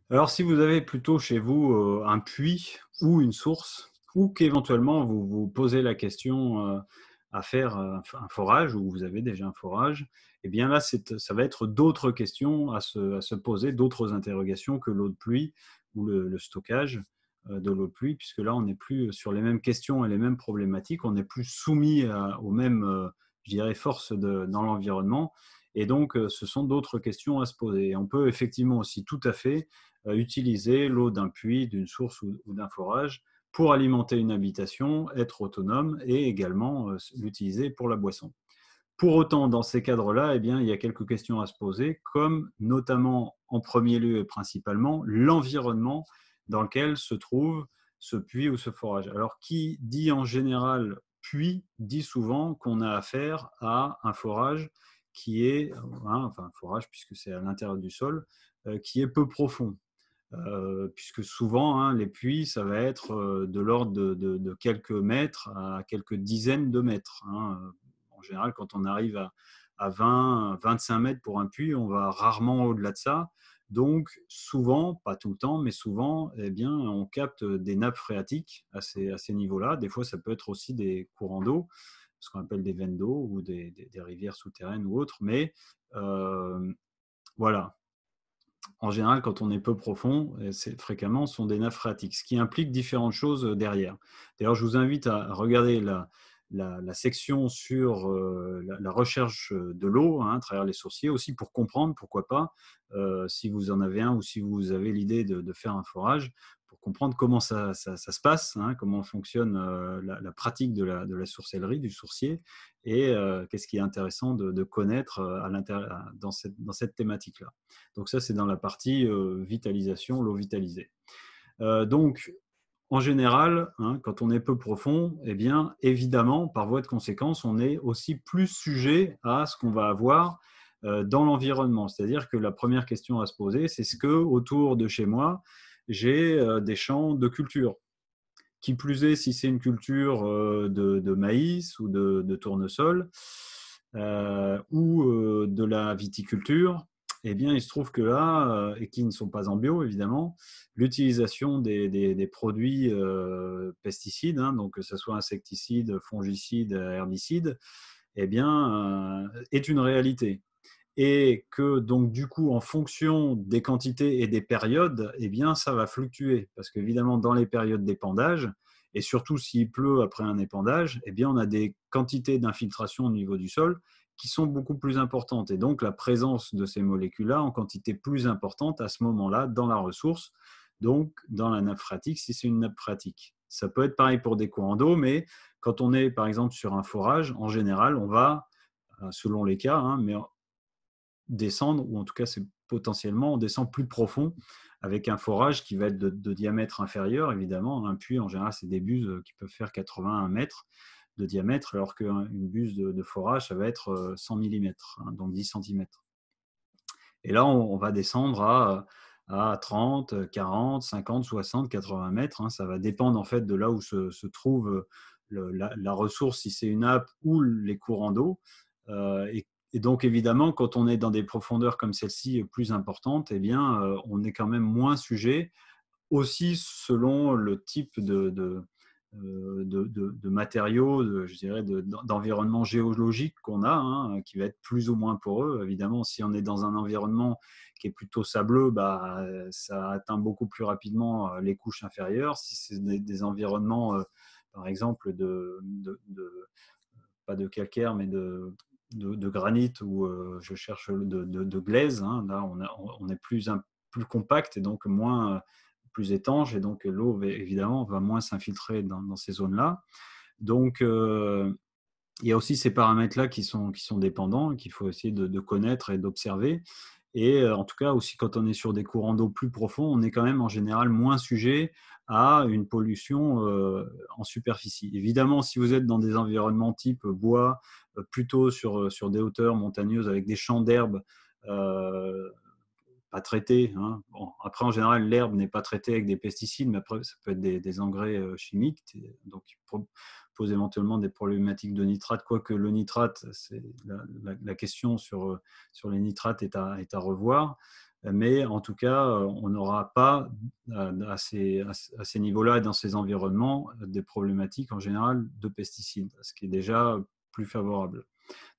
Alors, si vous avez plutôt chez vous un puits ou une source, ou qu'éventuellement vous vous posez la question à faire un forage, ou vous avez déjà un forage, eh bien là, ça va être d'autres questions à se poser, d'autres interrogations que l'eau de pluie ou le stockage de l'eau de pluie, puisque là, on n'est plus sur les mêmes questions et les mêmes problématiques, on n'est plus soumis aux mêmes, je dirais, forces dans l'environnement, et donc ce sont d'autres questions à se poser. Et on peut effectivement aussi tout à fait utiliser l'eau d'un puits, d'une source ou d'un forage pour alimenter une habitation, être autonome et également l'utiliser pour la boisson. Pour autant, dans ces cadres-là, eh bien, il y a quelques questions à se poser, comme notamment en premier lieu et principalement l'environnement dans lequel se trouve ce puits ou ce forage. Alors, qui dit en général puits dit souvent qu'on a affaire à un forage qui est, enfin un forage puisque c'est à l'intérieur du sol, qui est peu profond. Puisque souvent, hein, les puits, ça va être de l'ordre de quelques mètres à quelques dizaines de mètres. Hein. En général, quand on arrive à 20, 25 mètres pour un puits, on va rarement au-delà de ça. Donc, souvent, pas tout le temps, mais souvent, eh bien, on capte des nappes phréatiques à ces niveaux-là. Des fois, ça peut être aussi des courants d'eau, ce qu'on appelle des veines d'eau ou des rivières souterraines ou autres. Mais voilà, en général, quand on est peu profond, c'est fréquemment, ce sont des nappes phréatiques, ce qui implique différentes choses derrière. D'ailleurs, je vous invite à regarder la section sur la recherche de l'eau hein, à travers les sourciers, aussi pour comprendre, pourquoi pas, si vous en avez un ou si vous avez l'idée de faire un forage, pour comprendre comment ça se passe, hein, comment fonctionne la pratique de la sourcellerie, du sourcier, et qu'est-ce qui est intéressant de connaître dans cette thématique-là. Donc ça, c'est dans la partie vitalisation, l'eau vitalisée. Donc, en général, hein, quand on est peu profond, eh bien, évidemment, par voie de conséquence, on est aussi plus sujet à ce qu'on va avoir dans l'environnement. C'est-à-dire que la première question à se poser, c'est ce que autour de chez moi, j'ai des champs de culture. Qui plus est, si c'est une culture de maïs ou de tournesol ou de la viticulture, eh bien, il se trouve que là, et qui ne sont pas en bio évidemment, l'utilisation des produits pesticides, hein, donc que ce soit insecticides, fongicides, herbicides, eh bien, est une réalité et que donc du coup en fonction des quantités et des périodes, eh bien ça va fluctuer parce qu'évidemment dans les périodes d'épandage et surtout s'il pleut après un épandage, eh bien on a des quantités d'infiltration au niveau du sol qui sont beaucoup plus importantes et donc la présence de ces molécules-là en quantité plus importante à ce moment-là dans la ressource, donc dans la nappe phréatique si c'est une nappe phréatique. Ça peut être pareil pour des courants d'eau, mais quand on est par exemple sur un forage, en général, on va selon les cas, hein, mais descendre, ou en tout cas c'est potentiellement on descend plus profond avec un forage qui va être de diamètre inférieur, évidemment. Un puits, en général, c'est des buses qui peuvent faire 81 mètres de diamètre, alors qu'une buse de forage, ça va être 100 millimètres, hein, donc 10 centimètres. Et là, on va descendre à 30, 40, 50, 60, 80 mètres. Hein. Ça va dépendre en fait de là où se trouve la ressource, si c'est une nappe ou les courants d'eau. Et donc, évidemment, quand on est dans des profondeurs comme celle-ci plus importantes, eh bien, on est quand même moins sujet, aussi selon le type de matériaux, je dirais, d'environnement géologique qu'on a, hein, qui va être plus ou moins poreux. Évidemment, si on est dans un environnement qui est plutôt sableux, bah, ça atteint beaucoup plus rapidement les couches inférieures. Si c'est des environnements, par exemple, pas de calcaire, mais de granit ou je cherche de glaise, hein, là on est plus compact et donc moins plus étanche et donc l'eau évidemment va moins s'infiltrer dans ces zones-là. Donc il y a aussi ces paramètres-là qui sont dépendants et qu'il faut essayer de connaître et d'observer. Et en tout cas, aussi quand on est sur des courants d'eau plus profonds, on est quand même en général moins sujet à une pollution en superficie. Évidemment, si vous êtes dans des environnements type bois, plutôt sur des hauteurs montagneuses avec des champs d'herbe euh, pas traitées, hein. Bon, après, en général, l'herbe n'est pas traitée avec des pesticides, mais après, ça peut être des engrais chimiques, donc qui posent éventuellement des problématiques de nitrate, quoique le nitrate, c'est la question sur les nitrates est à revoir. mais en tout cas, on n'aura pas à ces niveaux-là et dans ces environnements des problématiques en général de pesticides, ce qui est déjà plus favorable.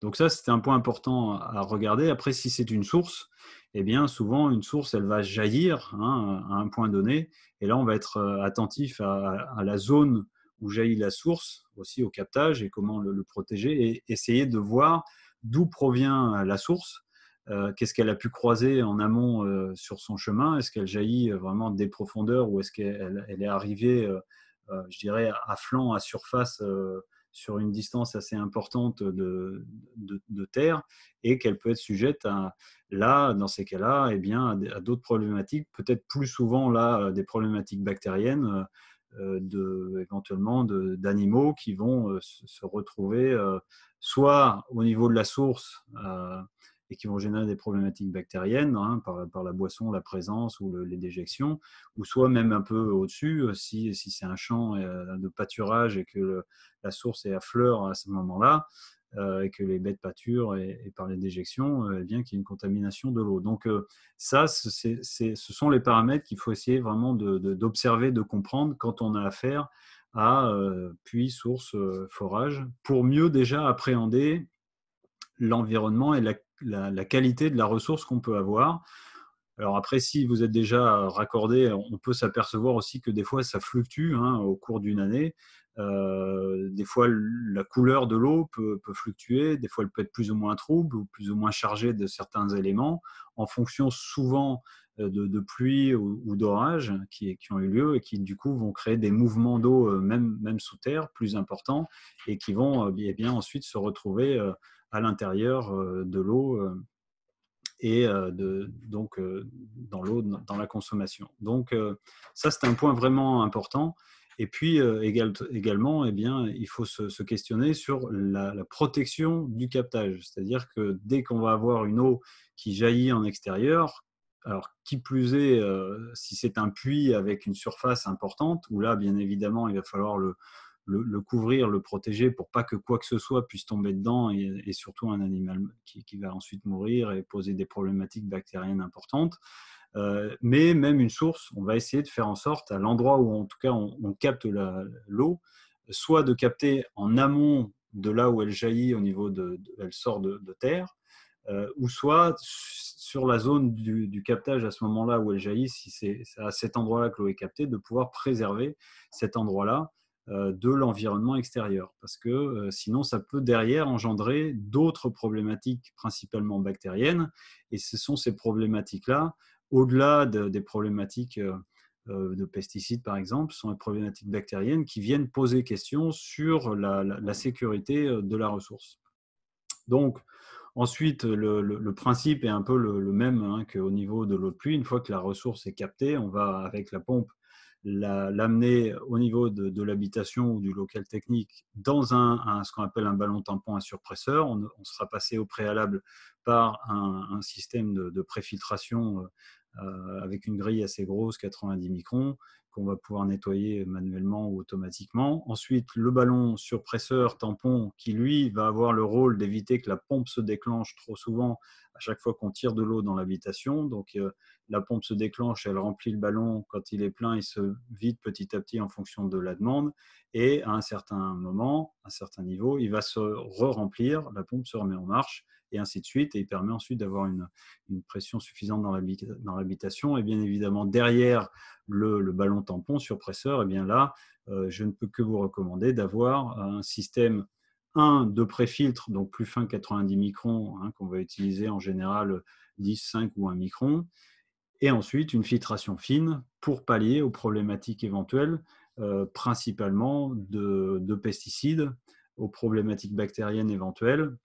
Donc ça, c'était un point important à regarder. Après, si c'est une source, eh bien, souvent, une source, elle va jaillir à un point donné. Et là, on va être attentif à la zone où jaillit la source, aussi au captage et comment le protéger, et essayer de voir d'où provient la source, qu'est-ce qu'elle a pu croiser en amont sur son chemin, est-ce qu'elle jaillit vraiment des profondeurs ou est-ce qu'elle est arrivée, je dirais, à flanc, à surface, sur une distance assez importante de terre, et qu'elle peut être sujette à, là, dans ces cas-là, eh bien, à d'autres problématiques, peut-être plus souvent là, des problématiques bactériennes, éventuellement d'animaux qui vont se retrouver soit au niveau de la source et qui vont générer des problématiques bactériennes par la boisson, la présence ou les déjections, ou soit même un peu au-dessus, si c'est un champ de pâturage et que la source est à fleur à ce moment-là, et que les bêtes pâturent et par les déjections, eh bien qu'il y ait une contamination de l'eau. Donc ça, ce sont les paramètres qu'il faut essayer vraiment d'observer, de comprendre quand on a affaire à puits, source, forage, pour mieux déjà appréhender l'environnement et la qualité de la ressource qu'on peut avoir. Alors après, si vous êtes déjà raccordé, on peut s'apercevoir aussi que des fois, ça fluctue au cours d'une année. Des fois, la couleur de l'eau peut fluctuer, des fois, elle peut être plus ou moins trouble ou plus ou moins chargée de certains éléments, en fonction souvent de pluies ou d'orages qui ont eu lieu et qui, du coup, vont créer des mouvements d'eau, même sous terre, plus importants, et qui vont eh bien, ensuite se retrouver à l'intérieur de l'eau et donc dans l'eau, dans la consommation. Donc ça, c'est un point vraiment important. Et puis également, eh bien, il faut se questionner sur la protection du captage. C'est-à-dire que dès qu'on va avoir une eau qui jaillit en extérieur, alors qui plus est, si c'est un puits avec une surface importante, où là, bien évidemment, il va falloir le couvrir, le protéger pour pas que quoi que ce soit puisse tomber dedans, et surtout un animal qui va ensuite mourir et poser des problématiques bactériennes importantes. Mais même une source, on va essayer de faire en sorte, à l'endroit où en tout cas on capte l'eau, soit de capter en amont de là où elle jaillit, au niveau elle sort de terre, ou soit sur la zone du captage à ce moment-là où elle jaillit, si c'est à cet endroit-là que l'eau est captée, de pouvoir préserver cet endroit-là de l'environnement extérieur. Parce que sinon, ça peut derrière engendrer d'autres problématiques, principalement bactériennes. Et ce sont ces problématiques-là, au-delà des problématiques de pesticides, par exemple, sont les problématiques bactériennes qui viennent poser question sur la sécurité de la ressource. Donc, ensuite, le principe est un peu le même qu'au niveau de l'eau de pluie. Une fois que la ressource est captée, on va, avec la pompe, l'amener au niveau de l'habitation ou du local technique dans ce qu'on appelle un ballon tampon à surpresseur. On sera passé au préalable par un système de préfiltration avec une grille assez grosse, 90 microns, qu'on va pouvoir nettoyer manuellement ou automatiquement. Ensuite, le ballon surpresseur tampon qui, lui, va avoir le rôle d'éviter que la pompe se déclenche trop souvent à chaque fois qu'on tire de l'eau dans l'habitation. Donc, la pompe se déclenche, elle remplit le ballon. Quand il est plein, il se vide petit à petit en fonction de la demande. Et à un certain moment, à un certain niveau, il va se re-remplir, la pompe se remet en marche, et ainsi de suite. Et il permet ensuite d'avoir une pression suffisante dans l'habitation. Et bien évidemment, derrière le ballon tampon surpresseur, et bien là, je ne peux que vous recommander d'avoir un système de préfiltre, donc plus fin que 90 microns, qu'on va utiliser en général 10, 5 ou 1 micron, et ensuite une filtration fine pour pallier aux problématiques éventuelles, principalement de pesticides, aux problématiques bactériennes éventuelles.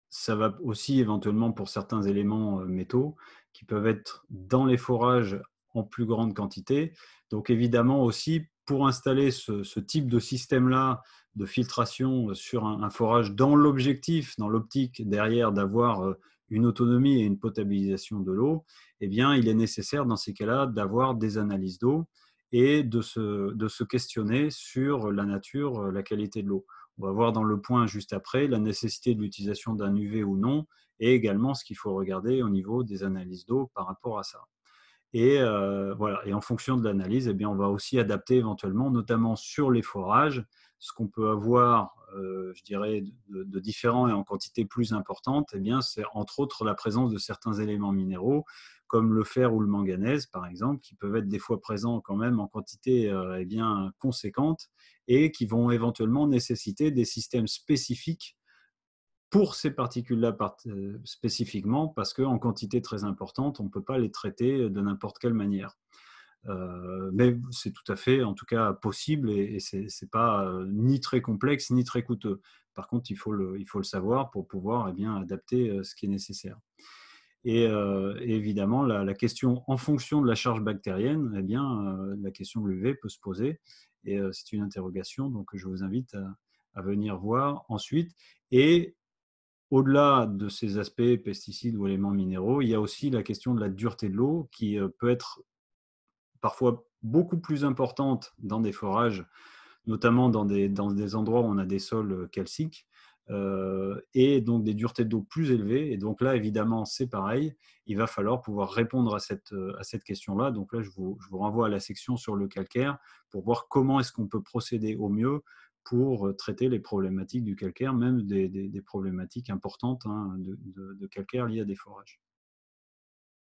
Ça va aussi éventuellement pour certains éléments métaux qui peuvent être dans les forages en plus grande quantité. Donc évidemment aussi, pour installer ce type de système-là de filtration sur un forage, dans l'objectif, dans l'optique derrière d'avoir une autonomie et une potabilisation de l'eau, eh bien, il est nécessaire dans ces cas-là d'avoir des analyses d'eau et de se questionner sur la nature, la qualité de l'eau. On va voir dans le point juste après la nécessité de l'utilisation d'un UV ou non, et également ce qu'il faut regarder au niveau des analyses d'eau par rapport à ça. Et voilà. Et en fonction de l'analyse, eh bien, on va aussi adapter éventuellement, notamment sur les forages, ce qu'on peut avoir, je dirais, de différent et en quantité plus importante, eh bien, c'est entre autres la présence de certains éléments minéraux, comme le fer ou le manganèse, par exemple, qui peuvent être des fois présents quand même en quantité eh bien, conséquente et qui vont éventuellement nécessiter des systèmes spécifiques pour ces particules-là spécifiquement, parce qu'en quantité très importante, on ne peut pas les traiter de n'importe quelle manière. Mais c'est tout à fait, en tout cas, possible et ce n'est pas ni très complexe ni très coûteux. Par contre, il faut le savoir pour pouvoir eh bien, adapter ce qui est nécessaire. Et évidemment, la question en fonction de la charge bactérienne, eh bien, la question de l'UV peut se poser. Et c'est une interrogation donc, que je vous invite à venir voir ensuite. Et au-delà de ces aspects pesticides ou éléments minéraux, il y a aussi la question de la dureté de l'eau qui peut être parfois beaucoup plus importante dans des forages, notamment dans des endroits où on a des sols calciques, et donc des duretés d'eau plus élevées. Et donc là, évidemment, c'est pareil. Il va falloir pouvoir répondre à cette question-là. Donc là, je vous renvoie à la section sur le calcaire pour voir comment est-ce qu'on peut procéder au mieux pour traiter les problématiques du calcaire, même des problématiques importantes hein, de calcaire liées à des forages.